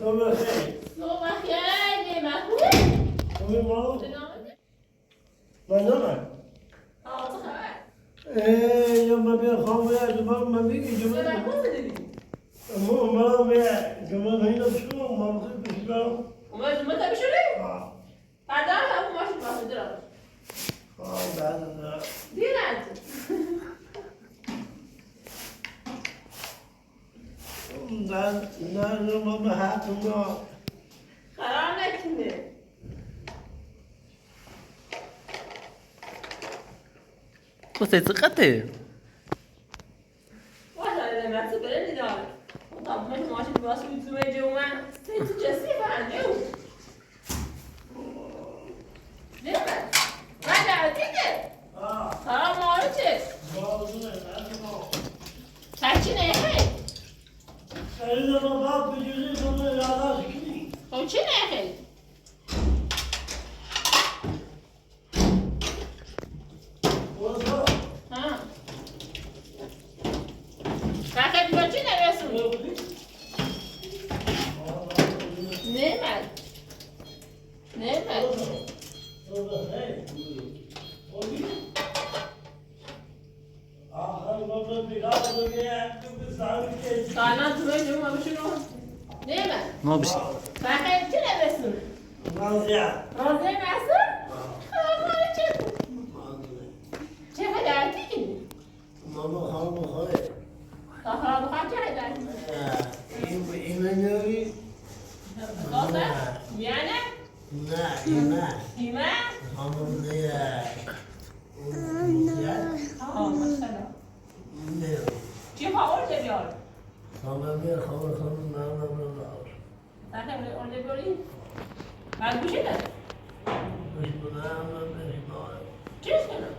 صبح خیر. صبح خیر محمود. خوبی ما؟ سلامتی؟ مندم. چه خبر؟ یا من بیا خواهم بیا جمعه من بگی جمعه. چرا کجا دیدی؟ ما بیا جمعه هینا شو ما بخیر بشیم. اومد جمعه تا بشوری؟ آه. بعدا هم ماشین واسه درام. بعد دیرت. نه ما به حقنا. قرار نکنه. واسه ثقته والا لما تبرني دار. طب من ماشين باسو يتسوي جوا. تجسي فعندو. ليه؟ راجع تيجي. حرام عليك. تحكي هي. إذا ما بعد بجوزي فما يعرف كني. هو شنو يا أخي؟ وصل. ها. فاكر تقول شنو يا رسول؟ نعمل. نعمل. قالنا تبين يوم أبو شنو؟ نعمل. ما بشي فاكر شنو يا رسول؟ راضية. راضي معسل؟ خلاص چه هدایتی کنی؟ ماما خانم خواهد. داخل بخواه چه هدایتی؟ ایمانیوی؟ خواهده؟ میانه؟ نه ایمان. ایمان؟ خانم دیگه. ماشاءالله. نه. چی خواهد بیار؟ خانم بیر خانم نه. داخل اونده بیاری؟ بعد گوشه داره؟ چیز کنم؟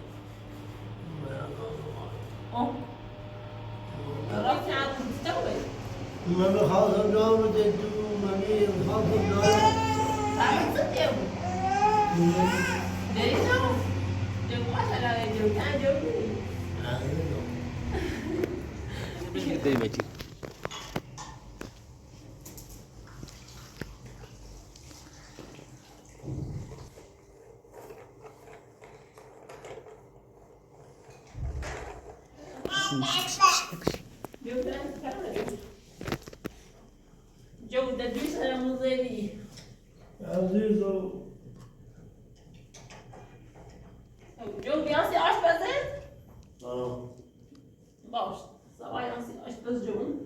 راستی هم کنسته بود؟ من بخواستم جا بده تو منی بخواستم جا سرمت زده بود؟ داری نو؟ جو ماشاءالله جو تن جو بودی؟ دای بچی جو ده دوست دارم موزهی. عزیزو جو بیانسی آشپزه؟ آه باش. سوای آنسی آشپز جون.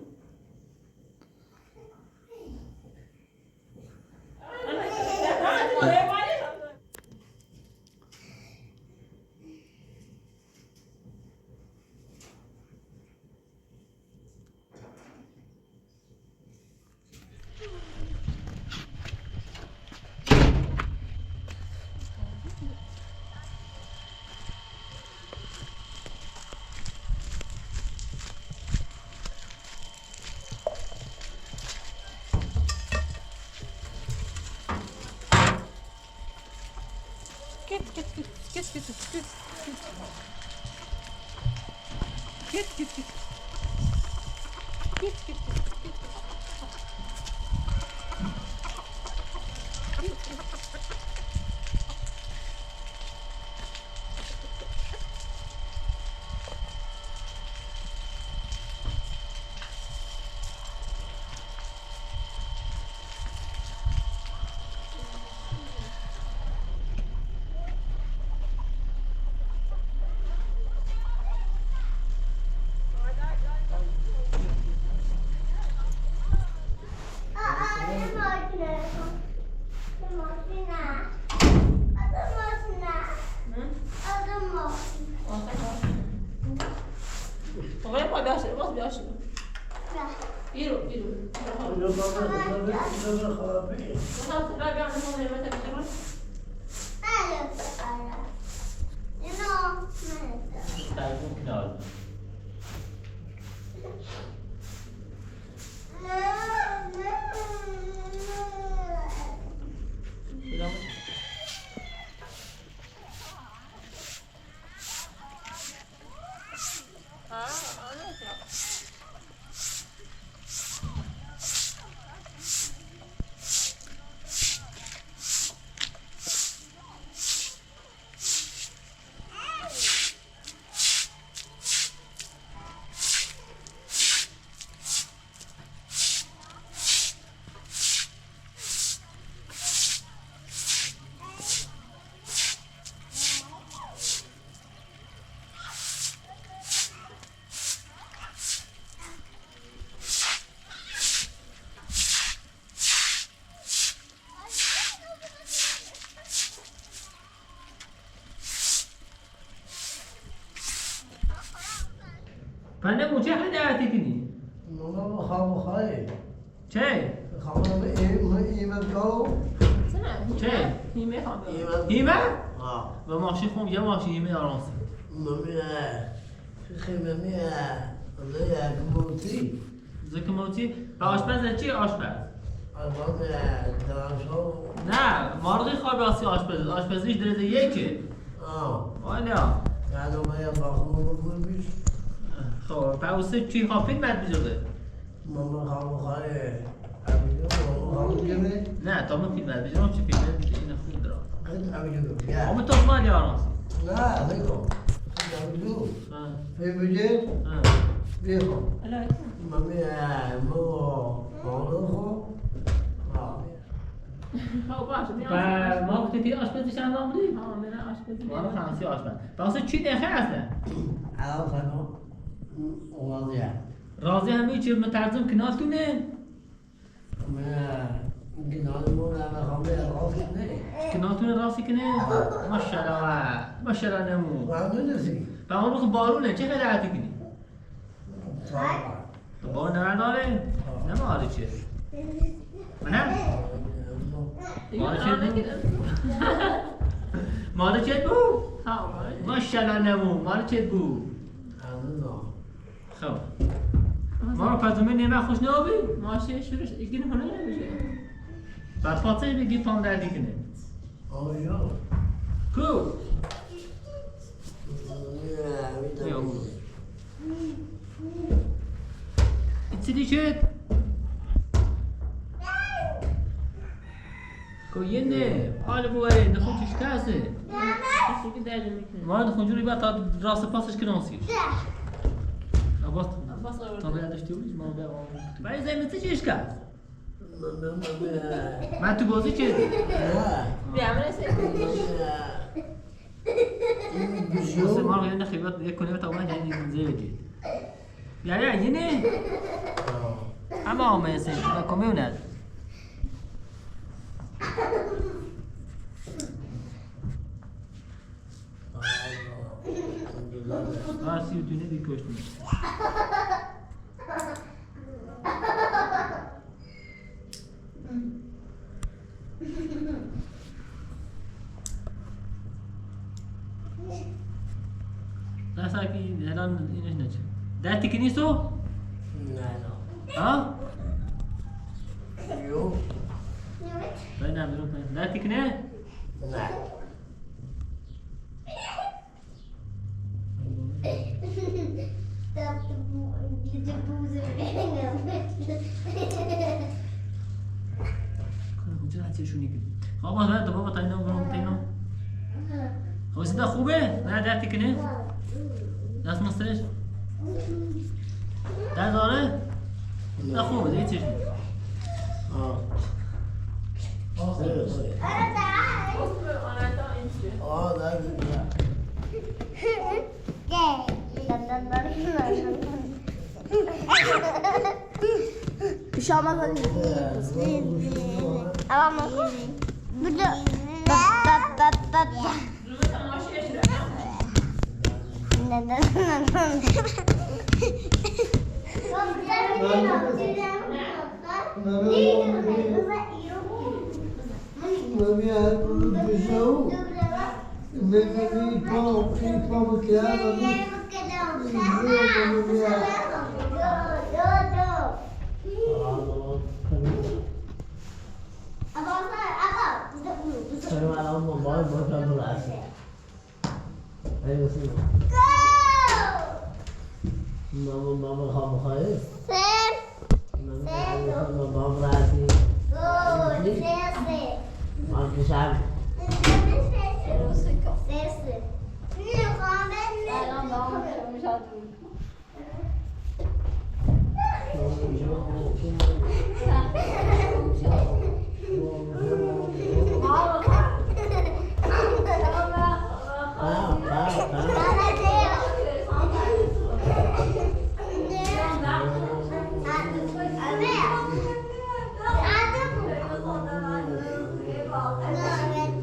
فنه موچه خیلی دعوتی کنی ماما بخواب خواهی چه؟ خواهم ایمت گاو چه؟ هیمه خوام هیمه؟ آه و ماشی خون یه ماشی هیمه آرانسی مامیه خیلی مامیه لیه کموتی زکه موتی و آشپز چی آشپز؟ مامیه درشو نه مارغی خواب آسی آشپزیش درده یکه والا بعد ما باخمو بکنم بیش خب پاوسه چی خوابید بعد بیجاده؟ ماما خواب خواهی ماما خواب جمعه نه تا من فیلم بعد بیجاده چی فیلم این خوب درام خیلی عمیجو یا اما تو مالی آرانسی نه نگو عمیجو ببینید بیخو مامی ماما خو و ما وقتی آشپزش انجام بدیم ها من آشپزی ما رو فرانسی آشپز پاوسه چی نخه اصلا؟ الان خانم واضحه راضی همه چی مترجم کناتونه من گناهمون همه خامه راست نه کناتونه راستی کنه ماشاءالله ماشاءالله نمو معلوم نیستی و اون رو بارونه چه خیلی عادی کنی؟ تو بارون نداره؟ نماره چه؟ نه؟ مال چه بو؟ ماشاءالله نمو مال چه بو؟ خب ما رو پدومه نیمه خوش نابی؟ ماشه شروعش ایگین هنه نمیشه بعد پاتش بگی پام دردی کنه آیا کو؟ ایچی چه؟ کو یه نه حال بواره نخون چیش کسه کسی که درجه میکنه ما نخون جوری باید تا راست پاسش کنانسیش عباس تا باید داشتی بودیش ما باید باید زمین چیش کرد؟ من تو بازی چه؟ بیامونه بس ما رو خیبت یک کنه تا اون جنگی زیادی یعنی یه اما آمه سن کمیونه آسی دونه دی کشتیم نه ساکی الان اینش نچه درتی که نیستو؟ نه ها؟ یو باید نمیرون کنیم درتی که نه؟ نه کجا هستیشونی که بابا نه تو بابا تاینو برام تاینو خب صدا خوبه نه درتی که نه دست مسترش درد داره نه خوبه دیگه چیش نیست Pijama kali. Ama mako. Burada. Mama خواب خواهی؟ Ser. ماما راسی مام کشم Ada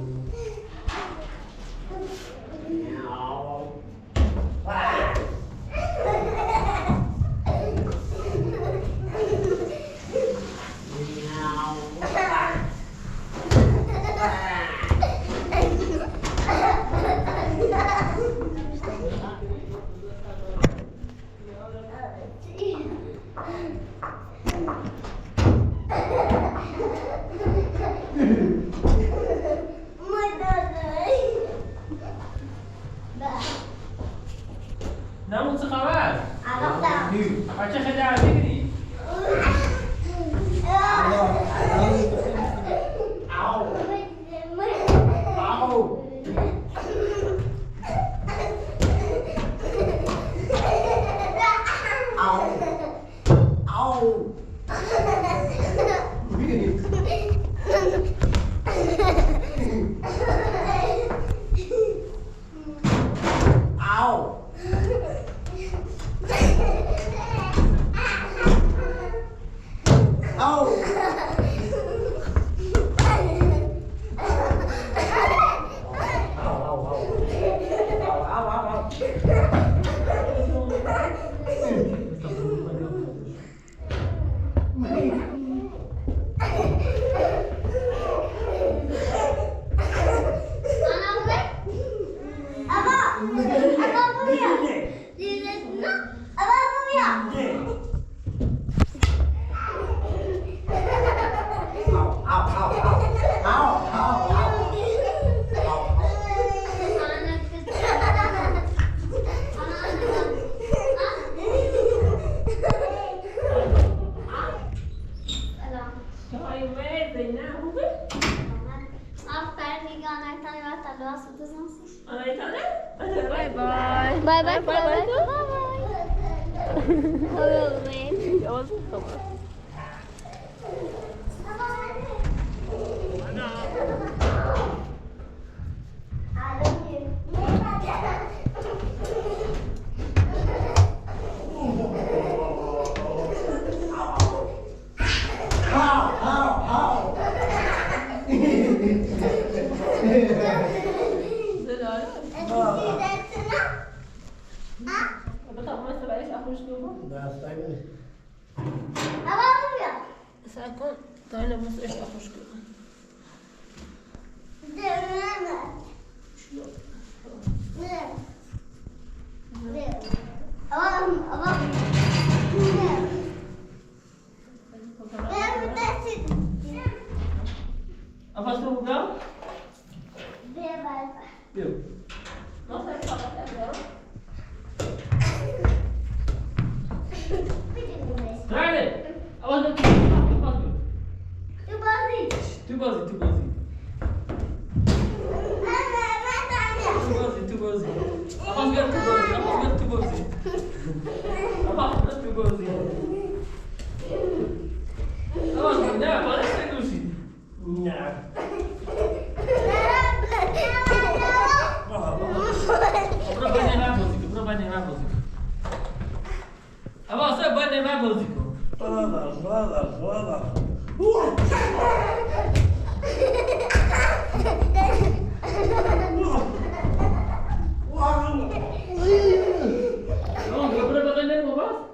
Bye bye. Bye bye. Bye bye. Jag var så bra. Det där. Jag tar med sig jag får skruva. Sakon, tane mos ايش افشكل. Apa suga? Yo. Não sei falar até Try it. I want to Too buzzy. Too buzzy. Abbas get too buzzy. Abbas get too buzzy. Abbas, ne, bana sen dursun. Ne. Bro banyak musik. Abbas sen banyak musik. Brother. Oh, berapa kali mau Abbas?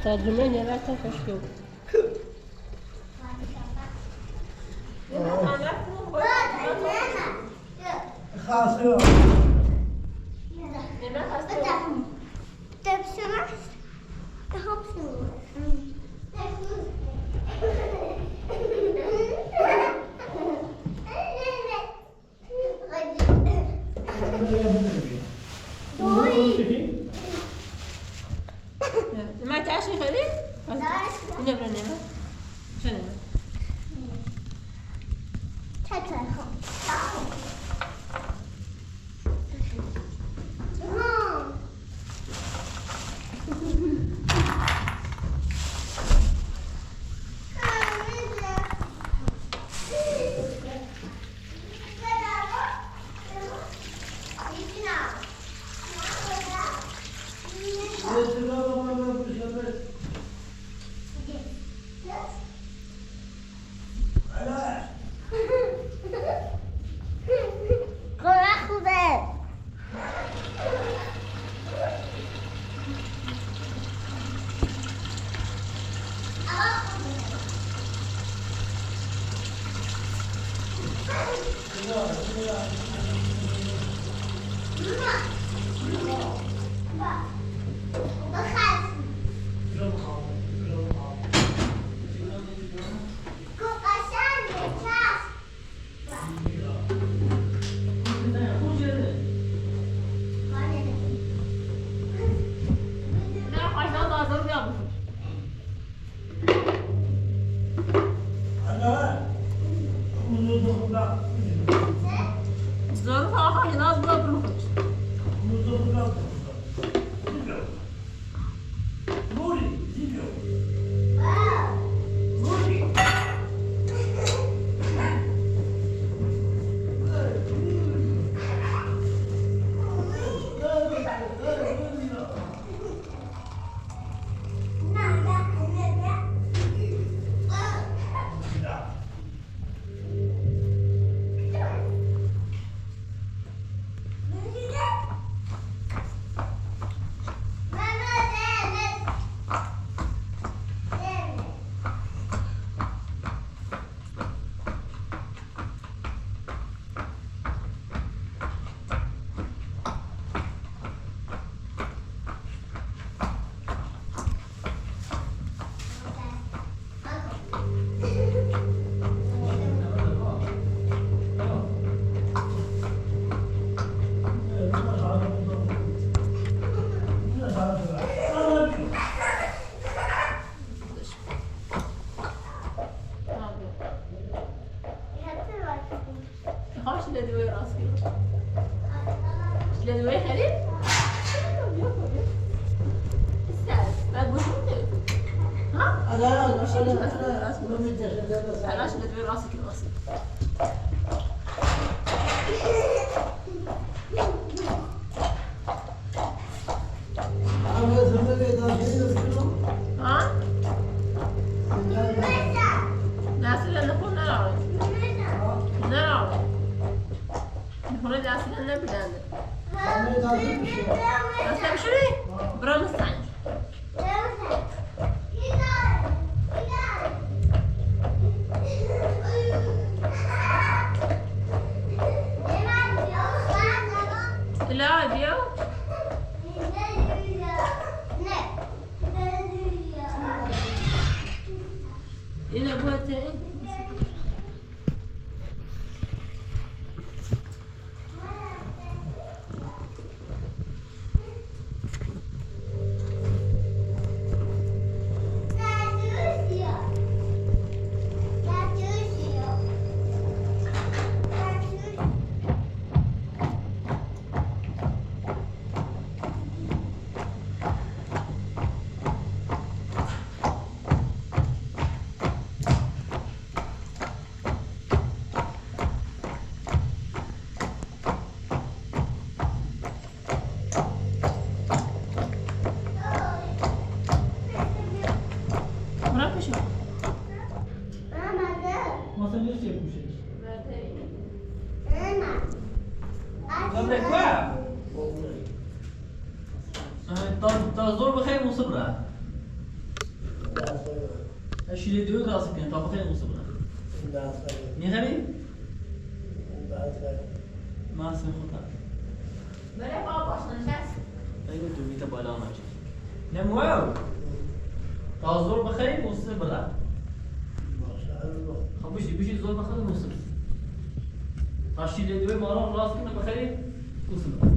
ترجمة لا تفشكل. خاصة. ما تعشي خليل؟ نبرة نعمة. شنو؟ لدوي راسي لدوي خليل استاذ ما تقول ها علاش لدوي راسك راسي ها داسل نكون نلعب نكون داسل نبدأ بس بشري برا مستعد لا بيو إلى بوتين تزور بخير وصبرة ايش اللي يدوي راسك انت بخير وصبرة مين غريب؟ ما اسمه خطأ بلا بابا عشان بس ايوه دومي تبغى لا ماشي نمو تزور بخير وصبرة خبوش بيجي زور بخير وصبرة ايش اللي يدوي مرة راسك انت بخير وصبرة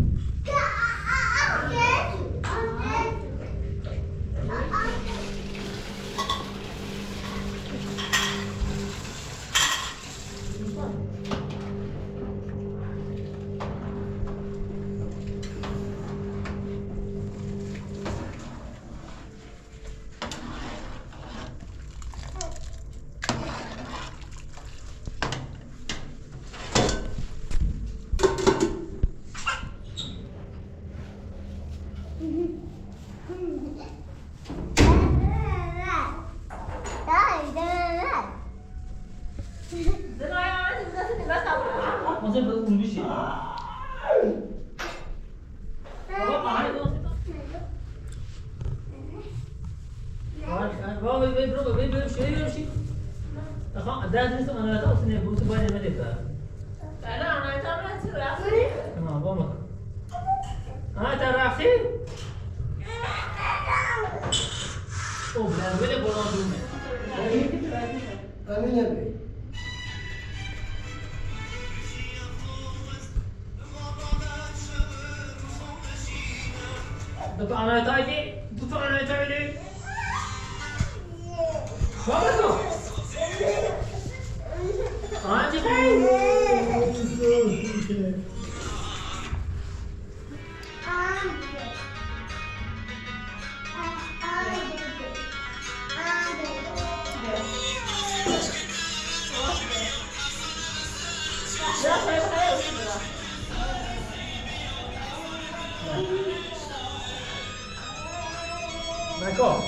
Michael,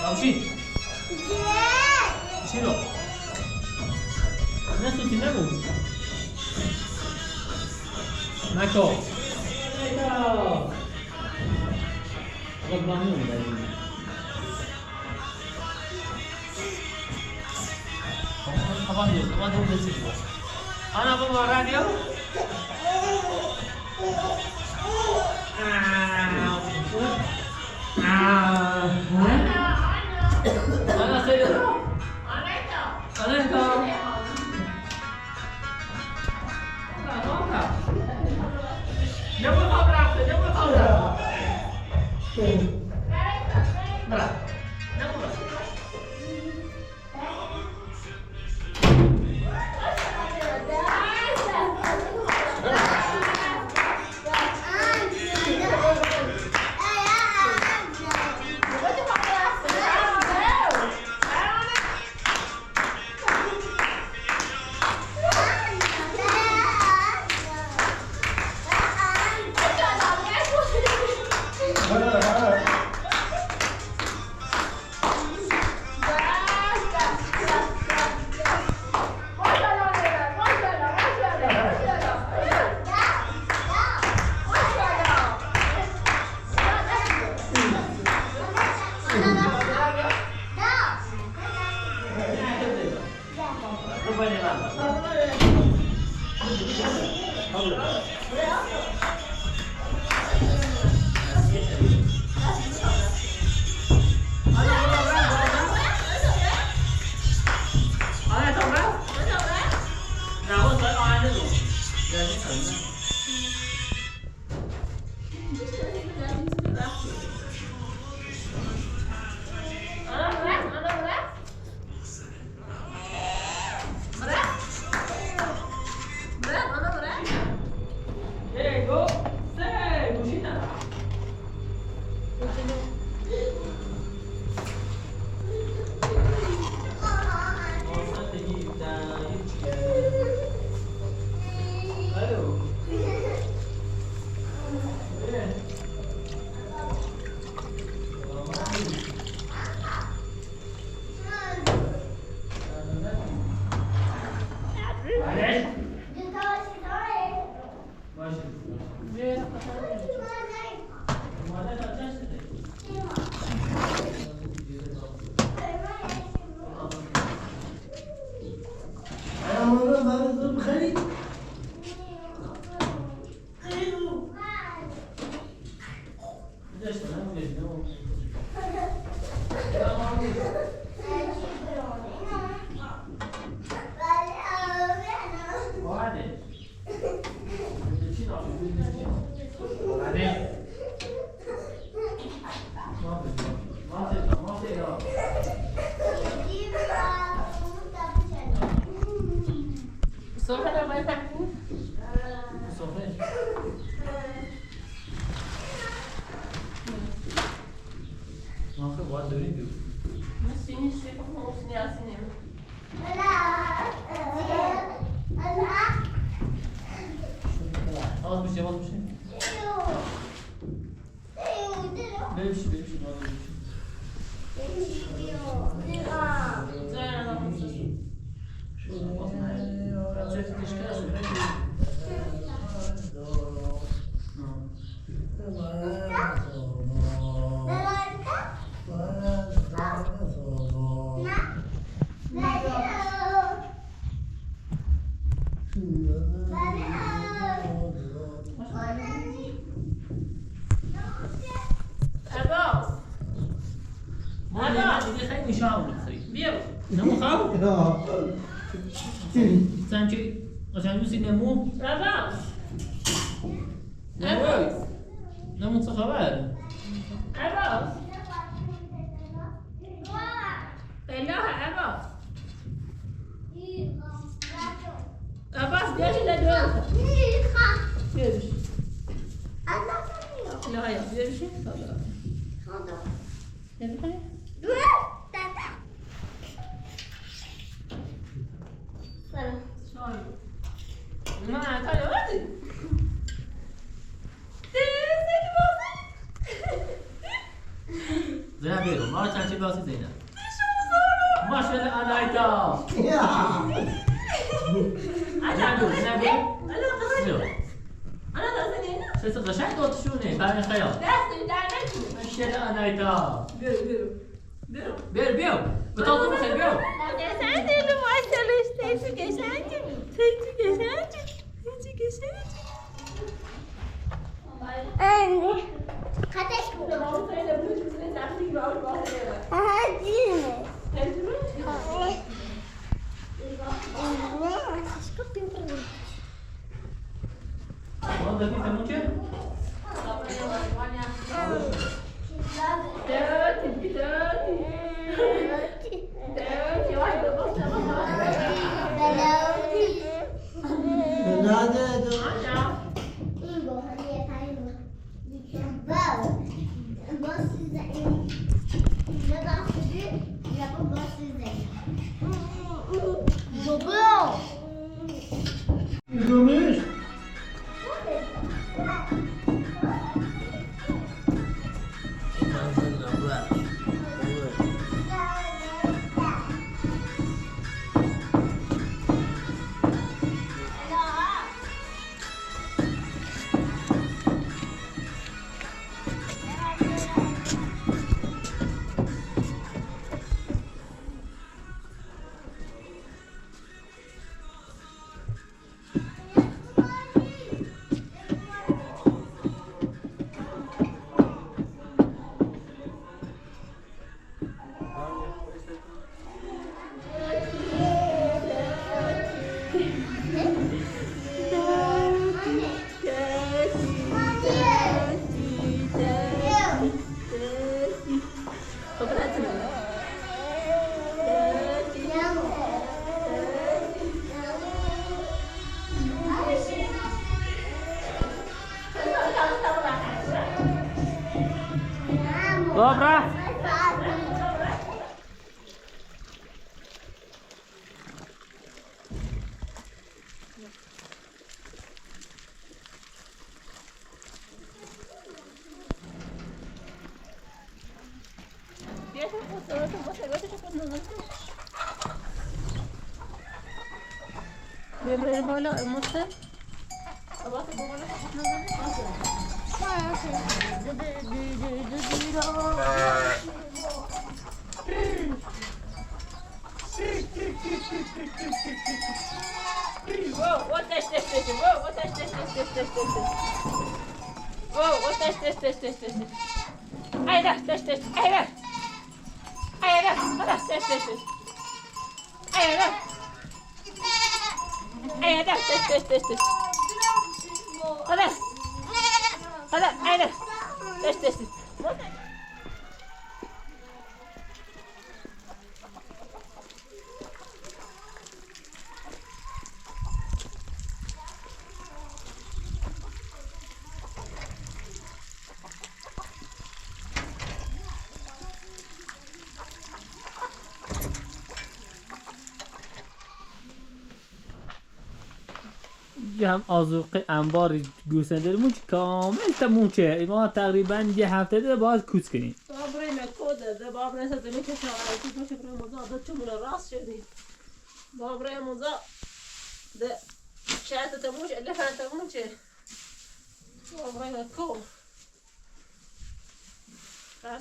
Lão Chi. Chi rồi. Nó xin chính ngủ. Michael. Còn bao nhiêu đây? Apa dia? Apa dia di sini? Anak pengeluaran dia? Anak saya tu. Anak tu. Dia pun kau berapa? Dia pun kau berapa? Berapa? Dia pun berapa? رو باید نمیم باب رفت ببرین بالا امسته باید بابالا خود نزنی Whoa, what this? Whoa, what this? Whoa, what this? Hey there, this. Hey there, what this? Hey there. Hey there, this. خلاص hey there. This. What? هم آذوقه انبار گوسندرمون کامل تموم شه ما تقریبا یه هفته دیگه باید کوچ کنیم بابرای مکوده ده بابرای سازمی که شاید میشه برای موضوع ده چمون راست شدی بابرای موضوع ده شاید تموش الا فان تموش بابرای مکو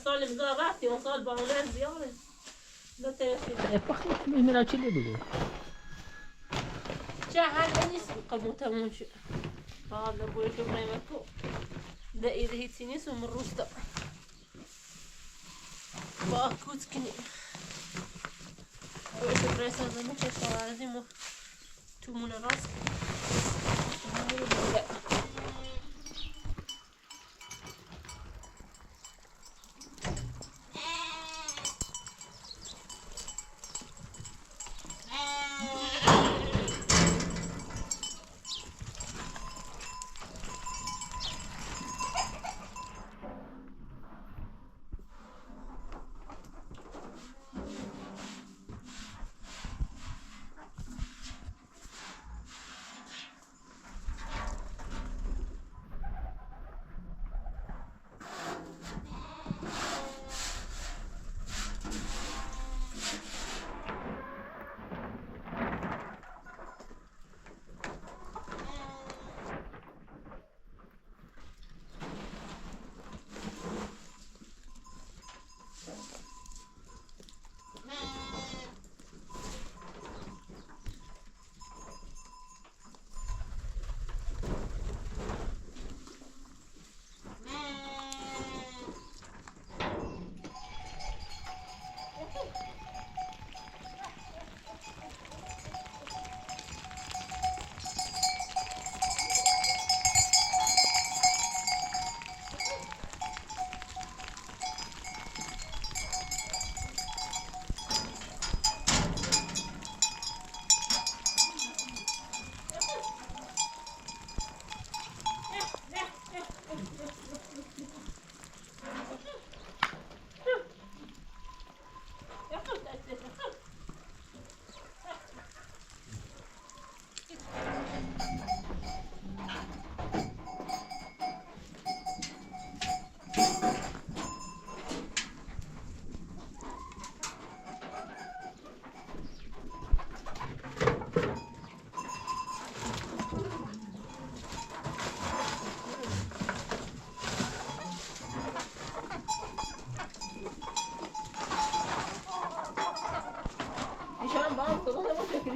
سال موضوع رفتی اون سال با اونر زیاده ده ترفی بخیر میرا چی بگو چه حال نیست قبول تموش بابا بوی که برای مکو ده ایده هیچی نیست و من روستا با کوت کنی بوی که برای سازمی که شاید تو مون راست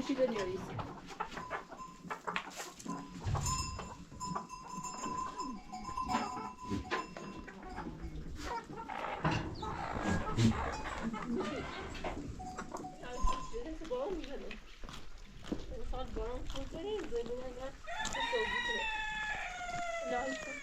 کشیده نیاریست Não,